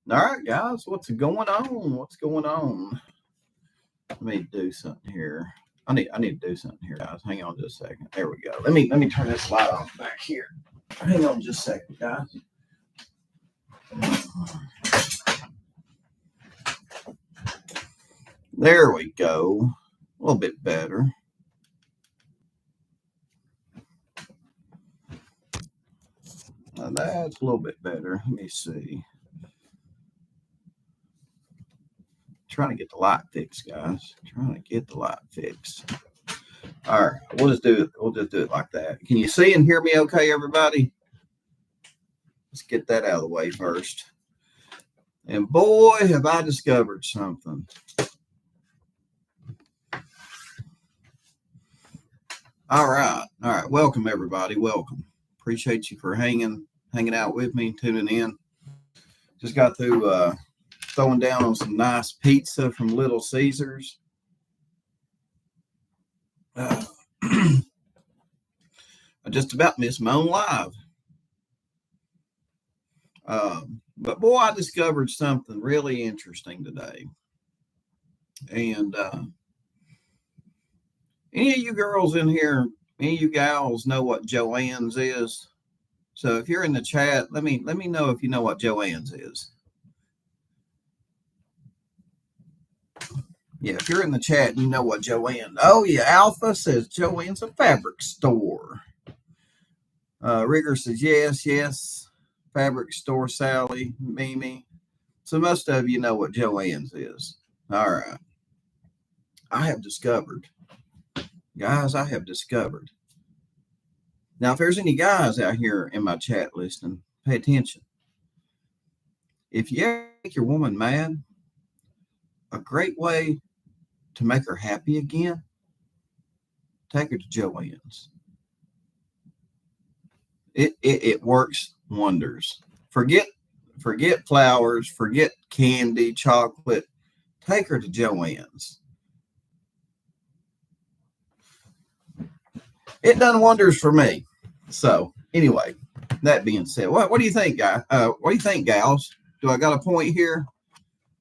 All right, guys, what's going on? What's going on? Let me do something here. I need to do something here, guys. Hang on just a second. There we go. Let me turn this light off back here. Hang on just a second, guys. There we go. A little bit better. Now that's a little bit better. Let me see. Trying to get the light fixed, guys. Trying to get the light fixed. All right, we'll just do it. We'll just do it like that. Can you see and hear me okay, everybody? Let's get that out of the way first. And boy, have I discovered something. All right. Welcome, everybody. Welcome. Appreciate you for hanging out with me, tuning in. Just got through throwing down on some nice pizza from Little Caesars. I just about missed my own live. But boy, I discovered something really interesting today. And any of you girls in here, any of you gals know what Joanne's is? So if you're in the chat, let me know if you know what Joanne's is. Yeah, if you're in the chat, you know what Joanne. Oh yeah, Alpha says Joanne's a fabric store. Rigger says yes. Fabric store, Sally, Mimi. So most of you know what Joanne's is. All right. I have discovered. Guys, I have discovered. Now, if there's any guys out here in my chat listening, pay attention. If you ever make your woman mad, a great way to make her happy again, take her to Joanne's. It works wonders. Forget flowers, forget candy, chocolate. Take her to Joanne's. It done wonders for me. So anyway, that being said, what do you think, guys? What do you think, gals? Do I got a point here?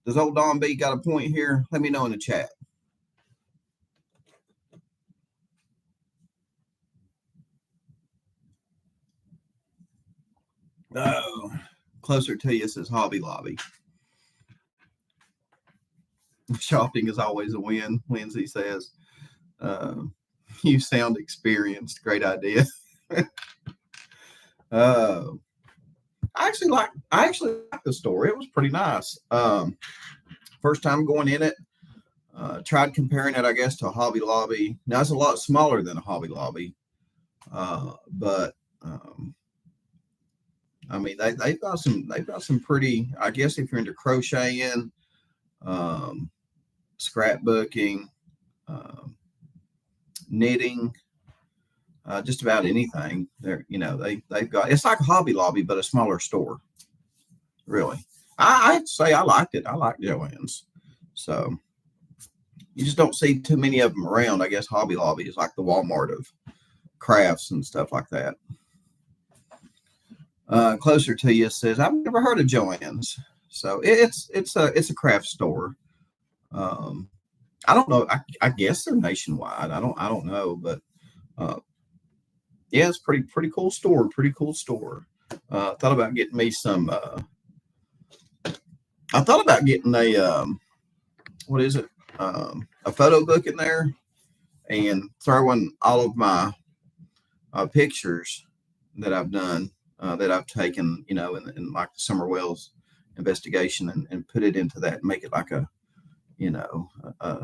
Does old Don B got a point here? Let me know in the chat. Oh, closer to you says Hobby Lobby. Shopping is always a win, Lindsay says. You sound experienced. Great idea. I actually like the store. It was pretty nice. First time going in it. Tried comparing it, I guess, to a Hobby Lobby. Now it's a lot smaller than a Hobby Lobby, but I mean they've got some pretty. I guess if you're into crocheting, scrapbooking, knitting, just about anything. They've got. It's like a Hobby Lobby, but a smaller store. Really, I'd say I liked it. I like Joanne's. So. You just don't see too many of them around. I guess Hobby Lobby is like the Walmart of crafts and stuff like that. Closer to you says, I've never heard of Joanne's. So it's a craft store. I don't know. I guess they're nationwide. I don't know, but yeah, it's pretty cool store. Pretty cool store. Thought about getting me some. I thought about getting a what is it? A photo book in there and throwing all of my pictures that I've done, that I've taken, in like the Summer Wells investigation and put it into that and make it like a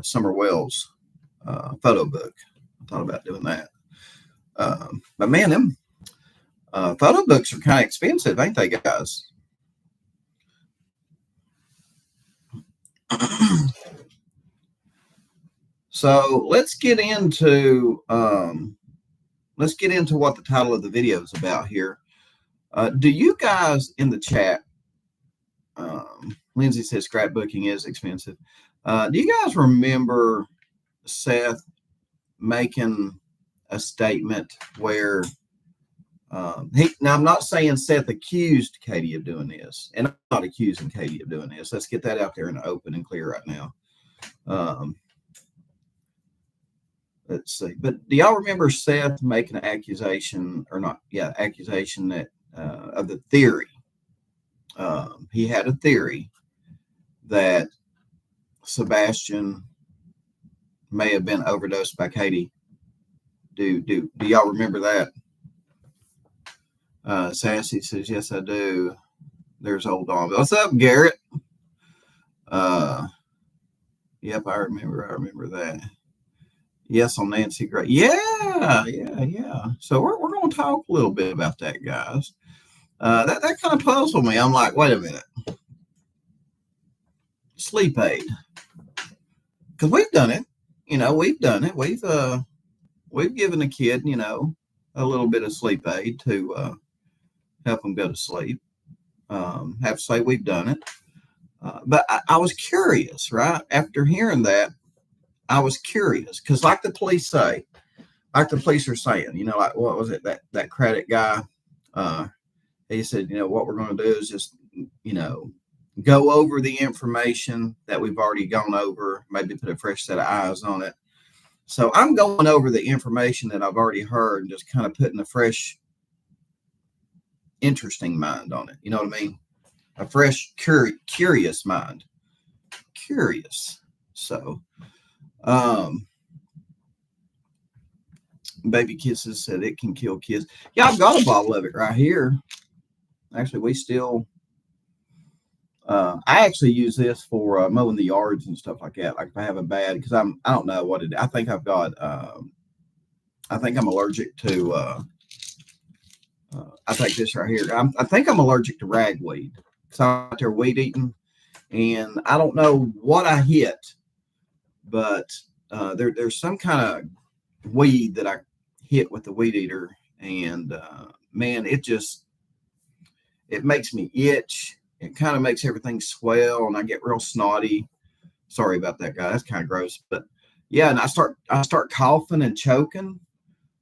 Summer Wells photo book. I thought about doing that. But man, them photo books are kind of expensive, ain't they, guys? So let's get into what the title of the video is about here. Do you guys in the chat? Lindsay says scrapbooking is expensive. Do you guys remember Seth making a statement where Now I'm not saying Seth accused Katie of doing this, and I'm not accusing Katie of doing this. Let's get that out there in the open and clear right now. Let's see. But do y'all remember Seth making an accusation or not? Yeah, accusation that of the theory. He had a theory that Sebastian may have been overdosed by Katie. Do y'all remember that? Sassy says, yes, I do. There's old Don. What's up, Garrett? Yep, I remember that. Yes, on Nancy Gray. Yeah. So we're going to talk a little bit about that, guys. That kind of puzzled me. I'm like, wait a minute. Sleep aid. Because we've done it. We've done it. We've given a kid, a little bit of sleep aid to help them go to sleep. Have to say we've done it. But I was curious, right? After hearing that, I was curious. Because like the police are saying, like, what was it? That credit guy, he said, what we're going to do is just, go over the information that we've already gone over, maybe put a fresh set of eyes on it. So I'm going over the information that I've already heard and just kind of putting a fresh, interesting mind on it. You know what I mean? A fresh, curious mind. Curious. So, Baby Kisses said it can kill kids. Yeah, I've got a bottle of it right here. Actually, we still... I actually use this for mowing the yards and stuff like that. Like if I have a bad, because I don't know what it. I think I've got. I think I'm allergic to. I take this right here. I think I'm allergic to ragweed because I'm out there weed eating, and I don't know what I hit, but there's some kind of weed that I hit with the weed eater, and man, it makes me itch. It kind of makes everything swell, and I get real snotty. Sorry about that, guy. That's kind of gross, but yeah. And I start coughing and choking.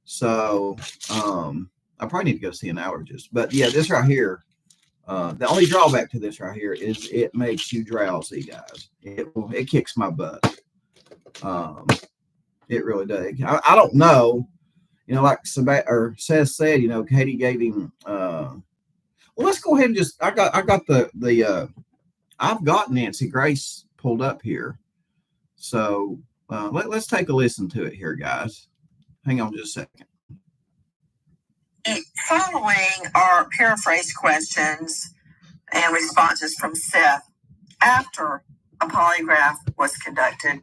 So I probably need to go see an allergist. But yeah, this right here. The only drawback to this right here is it makes you drowsy, guys. It kicks my butt. It really does. I don't know. Like Seth said, Katie gave him. Well, let's go ahead and just. I got I've got Nancy Grace pulled up here, so let's take a listen to it here, guys. Hang on just a second. Following are paraphrase questions and responses from Seth after a polygraph was conducted.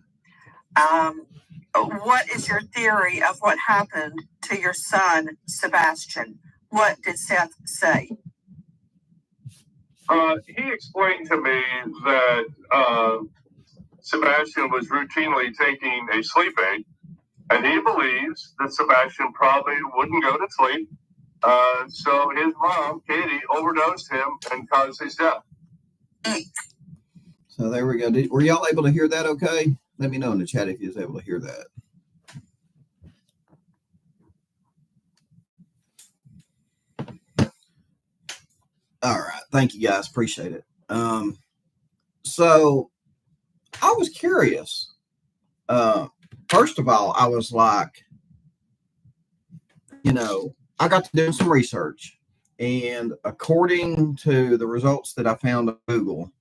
What is your theory of what happened to your son, Sebastian? What did Seth say? He explained to me that Sebastian was routinely taking a sleep aid, and he believes that Sebastian probably wouldn't go to sleep. So his mom, Katie, overdosed him and caused his death. So there we go. Were y'all able to hear that okay? Let me know in the chat if you was able to hear that. All right. Thank you, guys. Appreciate it. So I was curious. First of all, I was like, I got to do some research. And according to the results that I found on Google,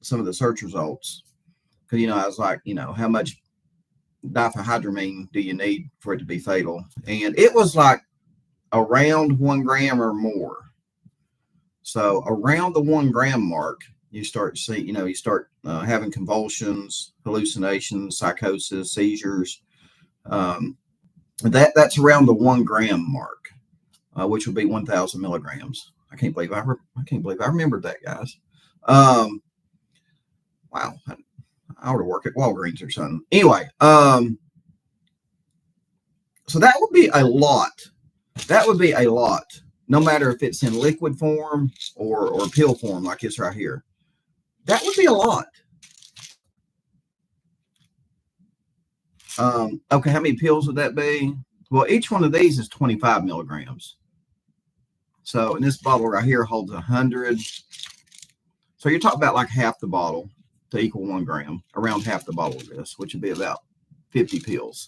some of the search results, because, I was like, how much diphenhydramine do you need for it to be fatal? And it was like around 1 gram or more. So around the 1 gram mark, you start seeing, you start having convulsions, hallucinations, psychosis, seizures. That's around the 1 gram mark, which would be 1,000 milligrams. I can't believe I remembered that, guys. Wow, I ought to work at Walgreens or something. Anyway, so that would be a lot. That would be a lot. No matter if it's in liquid form or pill form, like this right here. That would be a lot. Okay, how many pills would that be? Well, each one of these is 25 milligrams. So, and this bottle right here holds 100. So you're talking about like half the bottle to equal 1 gram, around half the bottle of this, which would be about 50 pills.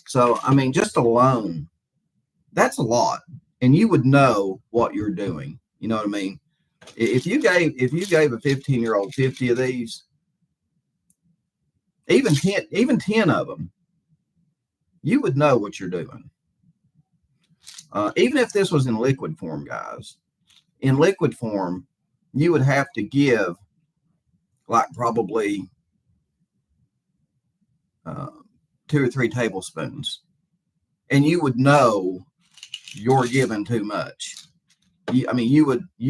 So, I mean, just alone, that's a lot. And you would know what you're doing. You know what I mean? If you gave a 15-year-old 50 of these, even 10 of them, you would know what you're doing. Even if this was in liquid form, guys, in liquid form, you would have to give like probably 2 or 3 tablespoons, and you would know you're giving too much. I mean, you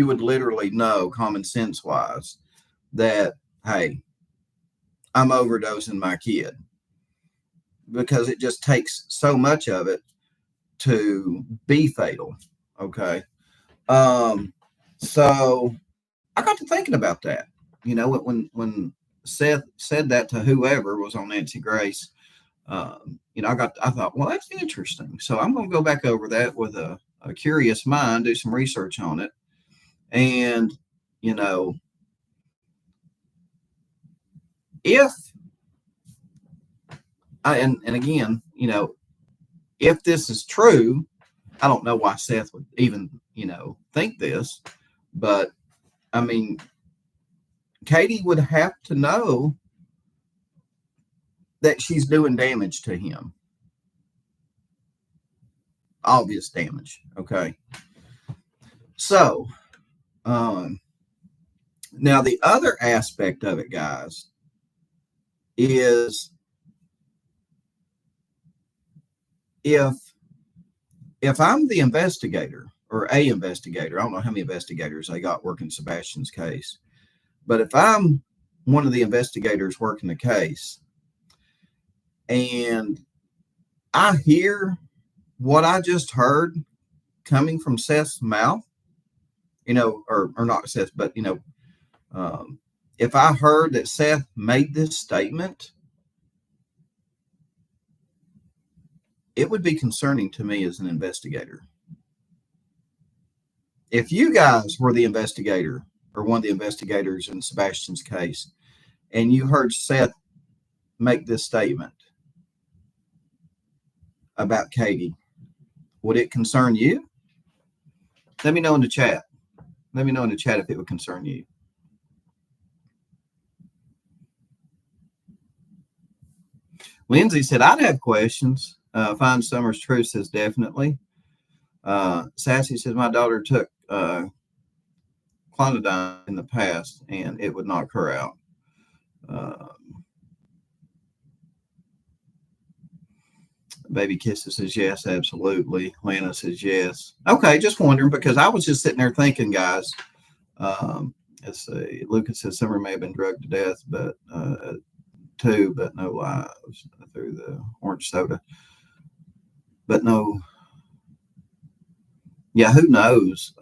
would literally know, common sense wise, that, hey, I'm overdosing my kid, because it just takes so much of it to be fatal. Okay. So I got to thinking about that. You know, when Seth said that to whoever was on Nancy Grace, you know, I thought, well, that's interesting. So I'm going to go back over that with a curious mind, do some research on it. And, you know, and again, you know, if this is true, I don't know why Seth would even, you know, think this, but I mean, Katie would have to know that she's doing damage to him. Obvious damage. Okay. So, now the other aspect of it, guys, is if I'm the investigator, or a investigator, I don't know how many investigators they got working Sebastian's case, but if I'm one of the investigators working the case and I hear what I just heard coming from Seth's mouth, you know, or not Seth, but, you know, if I heard that Seth made this statement, it would be concerning to me as an investigator. If you guys were the investigator or one of the investigators in Sebastian's case, and you heard Seth make this statement about Katie, would it concern you? Let me know in the chat. Let me know in the chat if it would concern you. Lindsay said, I'd have questions. Fine Summers Truth says, definitely. Sassy says, my daughter took clonidine in the past and it would knock her out. Baby Kisses says, yes, absolutely. Lana says, yes. Okay, just wondering, because I was just sitting there thinking, guys. Let's see. Lucas says, Summer may have been drugged to death, but too, but no lives through the orange soda. But no. Yeah, who knows?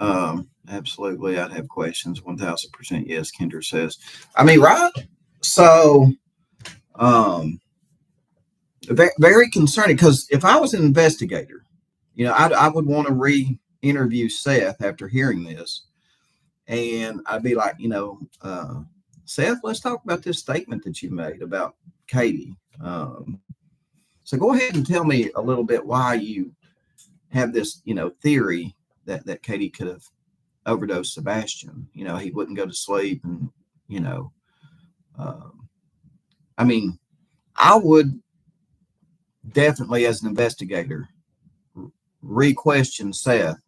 Absolutely, I'd have questions. 1000% yes, Kendra says. I mean, right? So, very concerning, because if I was an investigator, you know, I would want to re-interview Seth after hearing this, and I'd be like, you know, Seth, let's talk about this statement that you made about Katie. So go ahead and tell me a little bit why you have this, you know, theory that Katie could have overdosed Sebastian. You know, he wouldn't go to sleep, and, you know, I mean, I would definitely, as an investigator, re-question Seth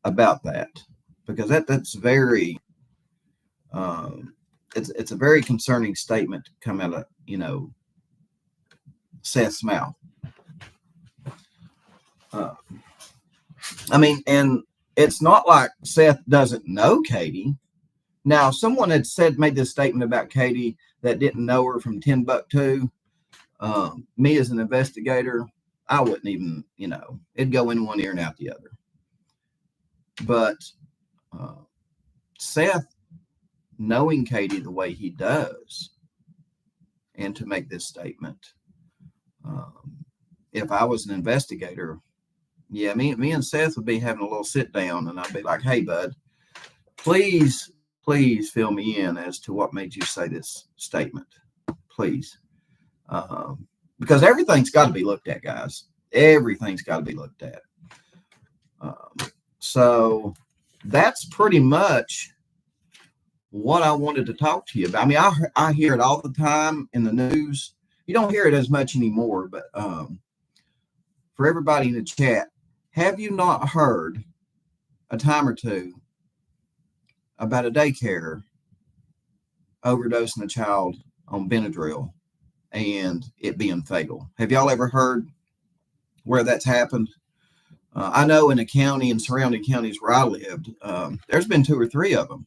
about that, because that's very, it's a very concerning statement to come out of, you know, Seth's mouth. I mean, and it's not like Seth doesn't know Katie. Now, if someone had made this statement about Katie that didn't know her from Timbuktu, me as an investigator, I wouldn't even, you know, it'd go in one ear and out the other. But Seth, knowing Katie the way he does, and to make this statement, if I was an investigator, yeah, me and Seth would be having a little sit down, and I'd be like, "Hey, bud, please fill me in as to what made you say this statement, please." Because everything's got to be looked at, guys. Everything's got to be looked at. So that's pretty much what I wanted to talk to you about. I mean, I hear it all the time in the news. You don't hear it as much anymore, but for everybody in the chat, have you not heard a time or two about a daycare overdosing a child on Benadryl and it being fatal? Have y'all ever heard where that's happened? I know in a county and surrounding counties where I lived, there's been 2 or 3 of them.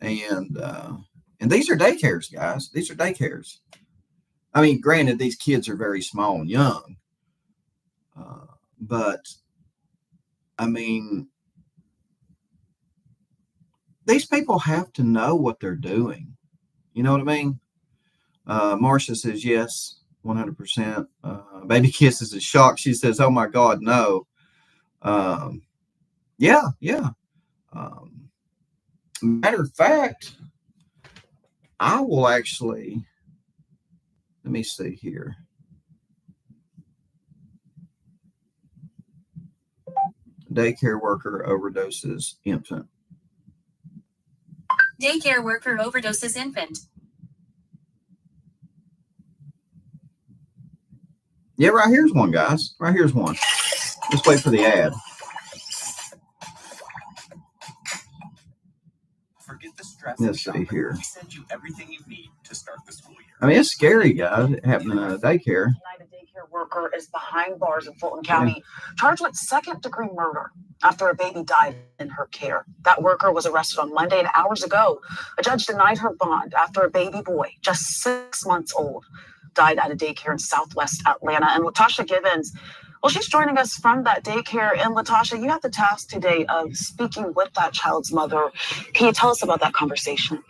And these are daycares, guys. These are daycares. I mean, granted, these kids are very small and young. But, I mean, these people have to know what they're doing. You know what I mean? Marcia says, yes, 100%. Baby Kisses is shocked. She says, oh, my God, no. Yeah. Matter of fact, I will actually, let me see here. Daycare worker overdoses infant. Daycare worker overdoses infant. Yeah, right here's one, guys. Right here's one. Let's wait for the ad. Forget the stress. Let's see here. We send you everything you need to start the school year. I mean, it's scary, guys, happening in a daycare. A daycare worker is behind bars in Fulton County, charged with second-degree murder after a baby died in her care. That worker was arrested on Monday, and hours ago, a judge denied her bond after a baby boy, just 6 months old, died at a daycare in Southwest Atlanta. And Latasha Gibbons, well, she's joining us from that daycare. And Latasha, you have the task today of speaking with that child's mother. Can you tell us about that conversation?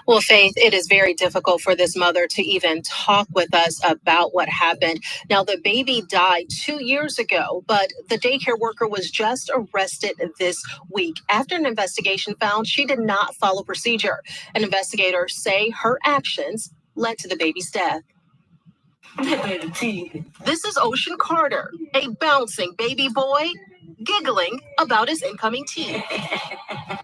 Well, Faith, it is very difficult for this mother to even talk with us about what happened. Now, the baby died 2 years ago, but the daycare worker was just arrested this week after an investigation found she did not follow procedure. And investigators say her actions led to the baby's death. This is Ocean Carter, a bouncing baby boy, giggling about his incoming teeth.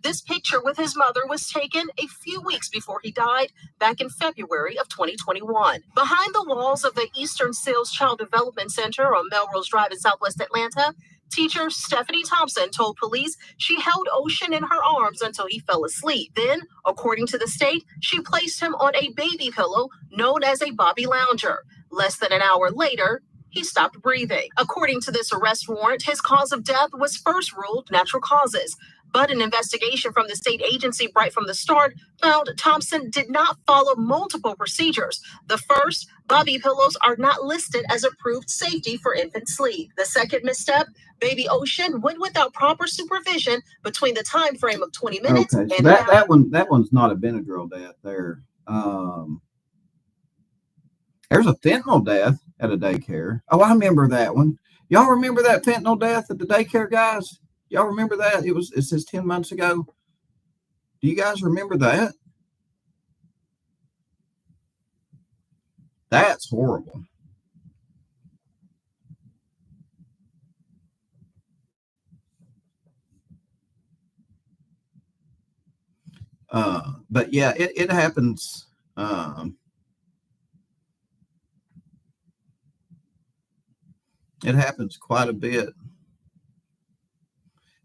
This picture with his mother was taken a few weeks before he died back in February of 2021. Behind the walls of the Eastern Sales Child Development Center on Melrose Drive in Southwest Atlanta, teacher Stephanie Thompson told police she held Ocean in her arms until he fell asleep. Then, according to the state, she placed him on a baby pillow known as a Bobby Lounger. Less than an hour later, he stopped breathing. According to this arrest warrant, his cause of death was first ruled natural causes. But an investigation from the state agency right from the start found Thompson did not follow multiple procedures. The first, Bobby pillows are not listed as approved safety for infant sleep. The second misstep, baby Ocean went without proper supervision between the time frame of 20 minutes. Okay, so and that one's not a Benadryl death there. There's a fentanyl death at a daycare. Oh, I remember that one. Y'all remember that fentanyl death at the daycare, guys? Y'all remember that? It says 10 months ago. Do you guys remember that? That's horrible. But yeah, it happens. It happens quite a bit.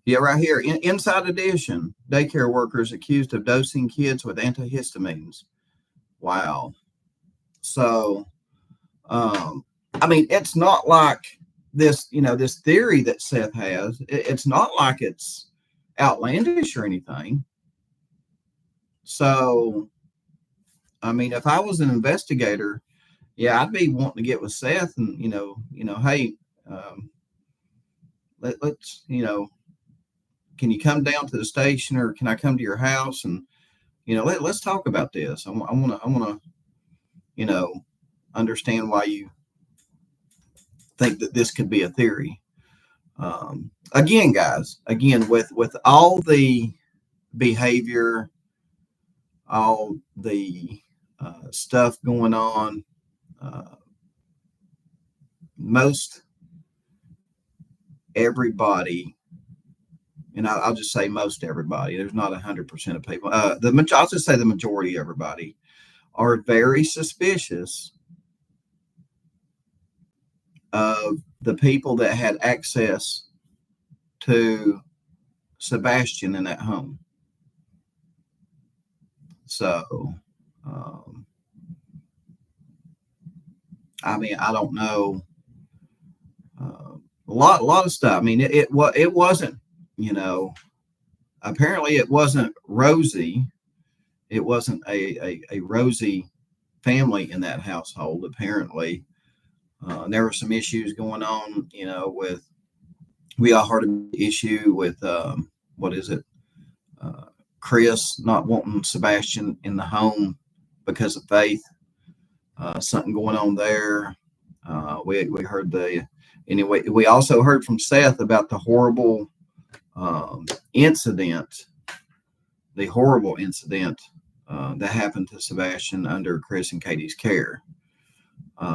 Yeah, right here, Inside Edition, daycare workers accused of dosing kids with antihistamines. Wow. So, I mean, it's not like this, this theory that Seth has. It's not like it's outlandish or anything. So, I mean, if I was an investigator, yeah, I'd be wanting to get with Seth and, hey, let's, can you come down to the station or can I come to your house and, let's talk about this. I want understand why you think that this could be a theory. Again, guys, with all the behavior, all the stuff going on, most everybody, and I'll just say most everybody, there's not 100% of people, I'll just say the majority of everybody are very suspicious of the people that had access to Sebastian in that home. So, I mean, I don't know. A lot of stuff. I mean, it wasn't, apparently it wasn't rosy. It wasn't a rosy family in that household, apparently. There were some issues going on, with, we all heard an issue with, what is it? Chris not wanting Sebastian in the home because of faith. Something going on there. We heard anyway, we also heard from Seth about the horrible incident that happened to Sebastian under Chris and Katie's care,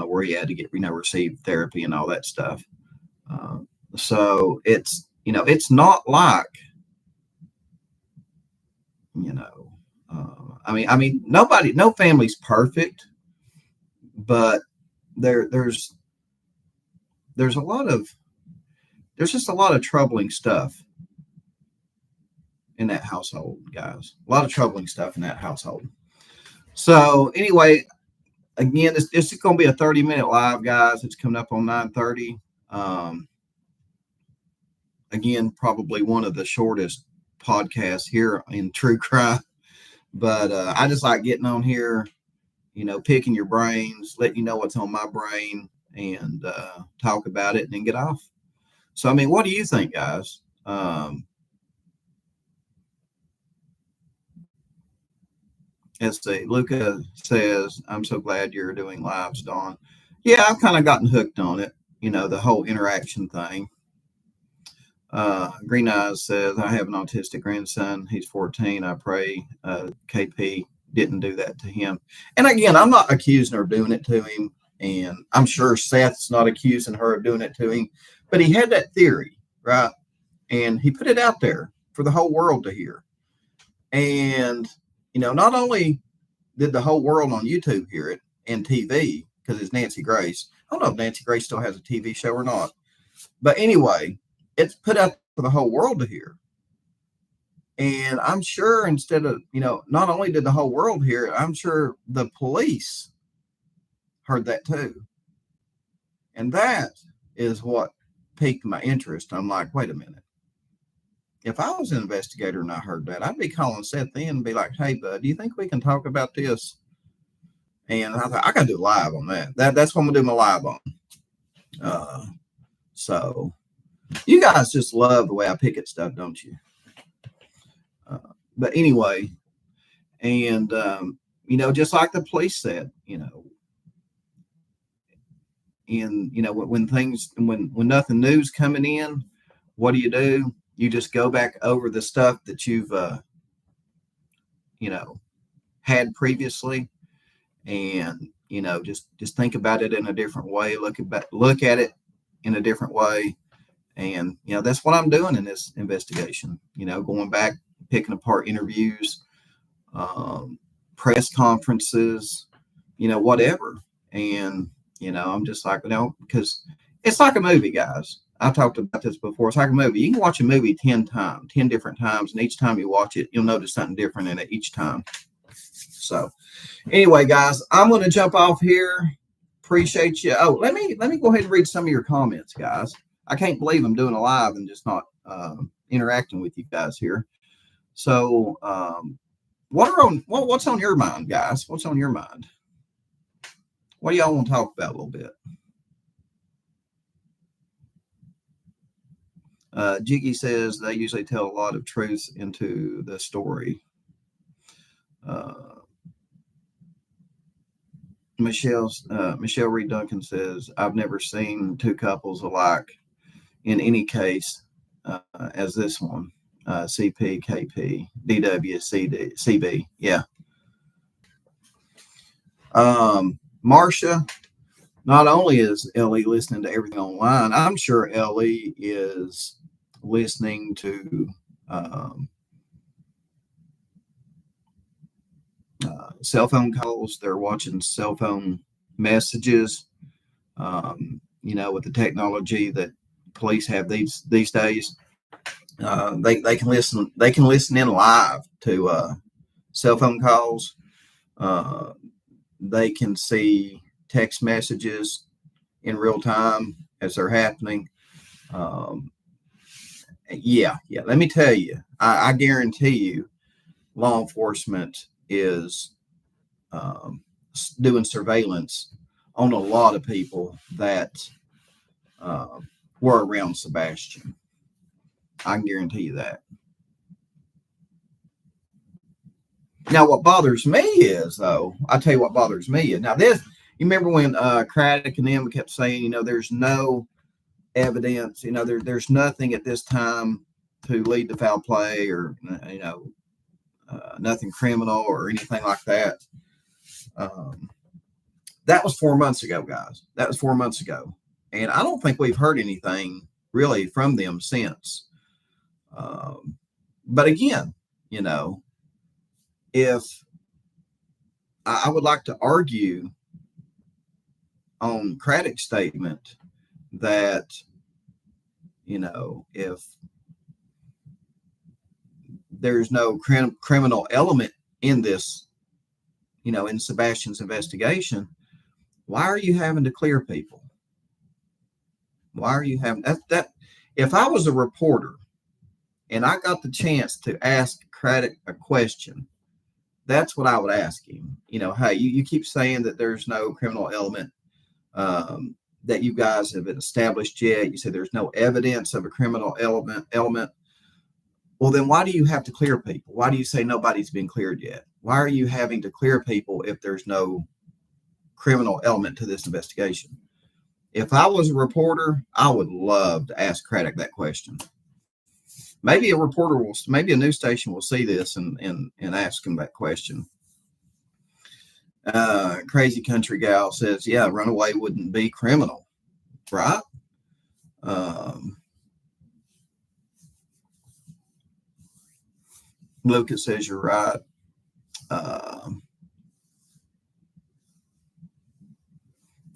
where he had to get, receive therapy and all that stuff. So it's, it's not like, I mean, no family's perfect, but there's just a lot of troubling stuff in that household, guys. A lot of troubling stuff in that household. So anyway, again, this is going to be a 30-minute live, guys. It's coming up on 9:30. Again, probably one of the shortest podcasts here in true crime, but I just like getting on here, picking your brains, letting you know what's on my brain, and talk about it and then get off. So, I mean, what do you think, guys? Let's see. Luca says, I'm so glad you're doing lives, Dawn. Yeah, I've kind of gotten hooked on it, the whole interaction thing. Green Eyes says, I have an autistic grandson. He's 14. I pray KP didn't do that to him. And again, I'm not accusing her of doing it to him. And I'm sure Seth's not accusing her of doing it to him. But he had that theory, right? And he put it out there for the whole world to hear. And, not only did the whole world on YouTube hear it and TV, because it's Nancy Grace. I don't know if Nancy Grace still has a TV show or not. But anyway, it's put out for the whole world to hear. And I'm sure instead of, not only did the whole world hear it, I'm sure the police heard that too. And that is what piqued my interest. I'm like, wait a minute. If I was an investigator and I heard that, I'd be calling Seth in and be like, hey, bud, do you think we can talk about this? And I thought, I got to do live on that. That's what I'm going to do my live on. So you guys just love the way I pick at stuff, don't you? But anyway, and, just like the police said, when nothing new's coming in, what do? You just go back over the stuff that you've, had previously, and, just think about it in a different way. Look at it in a different way. And, that's what I'm doing in this investigation, going back, picking apart interviews, press conferences, whatever. And, I'm just like, because it's like a movie, guys. I talked about this before. It's like a movie. You can watch a movie 10 different times. And each time you watch it, you'll notice something different in it each time. So anyway, guys, I'm going to jump off here. Appreciate you. Oh, let me go ahead and read some of your comments, guys. I can't believe I'm doing a live and just not interacting with you guys here. So what's on your mind, guys? What's on your mind? What do y'all want to talk about a little bit? Jiggy says they usually tell a lot of truth into the story. Michelle Reed Duncan says, I've never seen two couples alike in any case as this one. CP, KP, DW, CD, CB. Yeah. Marcia, not only is LE listening to everything online, I'm sure LE is listening to cell phone calls. They're watching cell phone messages. With the technology that police have these days, they can listen. They can listen in live to cell phone calls. They can see text messages in real time as they're happening. Yeah. Let me tell you, I guarantee you, law enforcement is doing surveillance on a lot of people that were around Sebastian. I can guarantee you that. Now, what bothers me is, though, I'll tell you what bothers me is, now this, you remember when Craddock and them kept saying, there's no evidence, there's nothing at this time to lead to foul play or, nothing criminal or anything like that. That was 4 months ago, guys. That was 4 months ago. And I don't think we've heard anything really from them since. But again, if I would like to argue on Craddock's statement that, if there's no criminal element in this, in Sebastian's investigation, why are you having to clear people? Why are you having that? If I was a reporter and I got the chance to ask Craddock a question, that's what I would ask him. Hey, you keep saying that there's no criminal element that you guys have established yet. You say there's no evidence of a criminal element. Well, then why do you have to clear people? Why do you say nobody's been cleared yet? Why are you having to clear people if there's no criminal element to this investigation? If I was a reporter, I would love to ask Craddock that question. Maybe maybe a news station will see this and ask him that question. Crazy Country Gal says, yeah, runaway wouldn't be criminal, right? Lucas says you're right.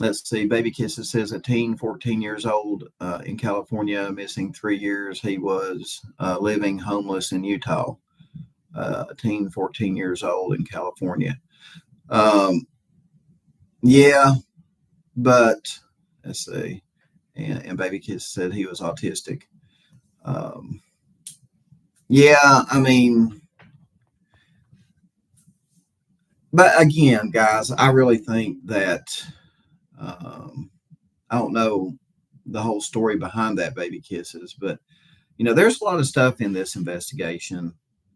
Let's see. Baby Kisses says a teen, 14 years old, in California, missing 3 years. He was living homeless in Utah. A teen, 14 years old in California. Yeah, but let's see. And Baby Kiss said he was autistic. Yeah, I mean, but again, guys, I really think that I don't know the whole story behind that, Baby Kisses, but there's a lot of stuff in this investigation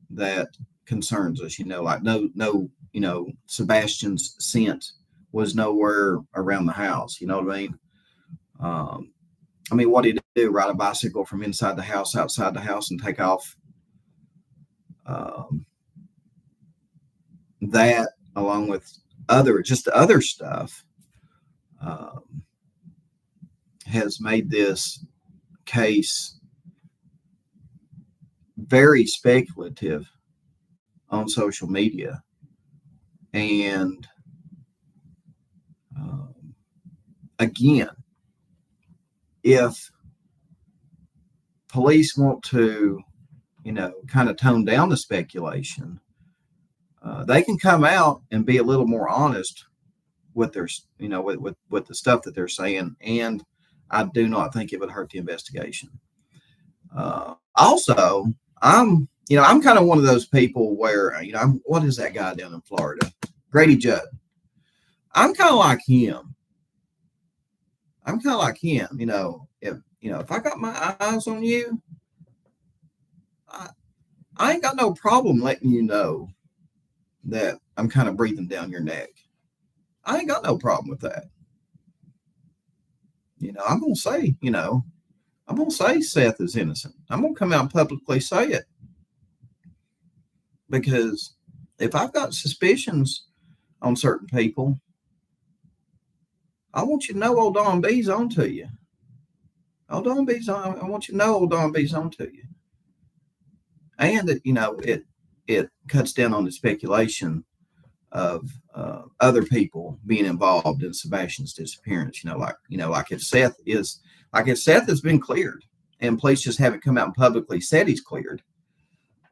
that concerns us. Like no, Sebastian's scent was nowhere around the house. You know what I mean? What did he do? Ride a bicycle from inside the house, outside the house, and take off? That, along with other stuff, has made this case very speculative on social media. And again, if police want to, kind of tone down the speculation, they can come out and be a little more honest with their, with the stuff that they're saying. And I do not think it would hurt the investigation. Also, I'm kind of one of those people where, what is that guy down in Florida? Grady Judd. I'm kind of like him. If I got my eyes on you, I ain't got no problem letting you know that I'm kind of breathing down your neck. I ain't got no problem with that. I'm going to say, I'm going to say Seth is innocent. I'm going to come out and publicly say it. Because if I've got suspicions on certain people, I want you to know old Don B's on to you. I want you to know old Don B's on to you. And that, it cuts down on the speculation of other people being involved in Sebastian's disappearance. Like if Seth has been cleared and police just haven't come out and publicly said he's cleared.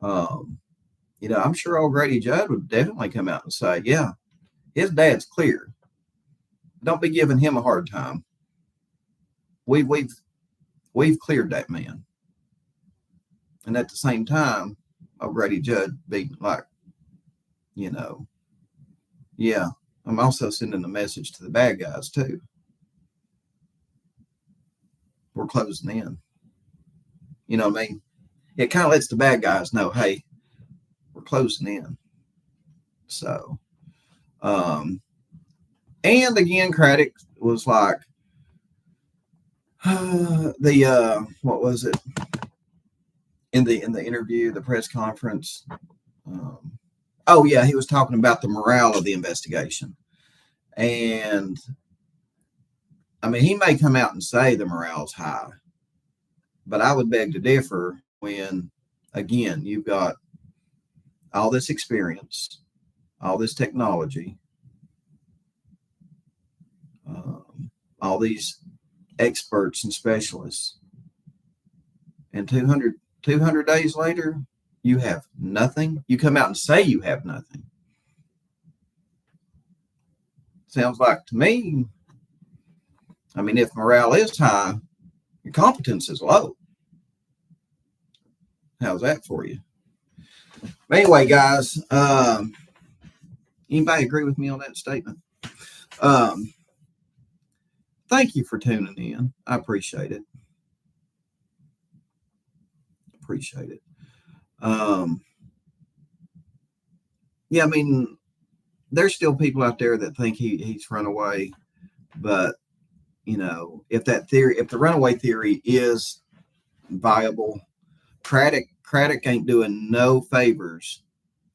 I'm sure old Grady Judd would definitely come out and say, yeah, his dad's cleared. Don't be giving him a hard time. We've cleared that man. And at the same time, old Grady Judd be like, yeah, I'm also sending a message to the bad guys too. We're closing in. You know what I mean? It kind of lets the bad guys know, hey, we're closing in. So, and again, Craddock was like, what was it? In the interview, the press conference. Oh yeah, he was talking about the morale of the investigation. And I mean, he may come out and say the morale's high, but I would beg to differ when, again, you've got all this experience, all this technology, all these experts and specialists, and 200 days later, you have nothing. You come out and say you have nothing. Sounds like to me, I mean, if morale is high, your competence is low. How's that for you? But anyway, guys, anybody agree with me on that statement? Thank you for tuning in. I appreciate it. Yeah, I mean, there's still people out there that think he's run away, but if the runaway theory is viable, Craddock ain't doing no favors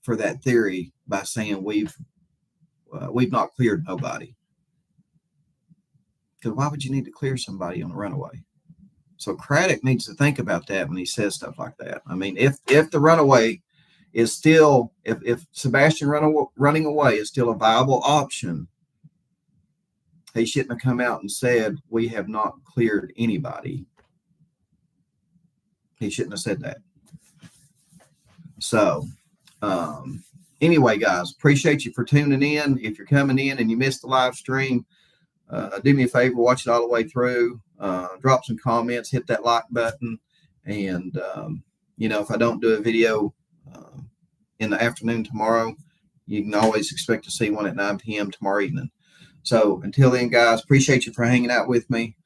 for that theory by saying we've not cleared nobody. Because why would you need to clear somebody on a runaway? So Craddock needs to think about that when he says stuff like that. I mean, if the runaway is still, if Sebastian running away is still a viable option, he shouldn't have come out and said, we have not cleared anybody. He shouldn't have said that. So, anyway, guys, appreciate you for tuning in. If you're coming in and you missed the live stream, do me a favor, watch it all the way through. Drop some comments, hit that like button. And, if I don't do a video in the afternoon tomorrow, you can always expect to see one at 9 p.m. tomorrow evening. So until then, guys, appreciate you for hanging out with me.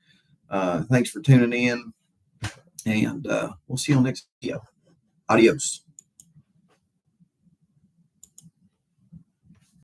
Thanks for tuning in. And we'll see you on the next video. Adios.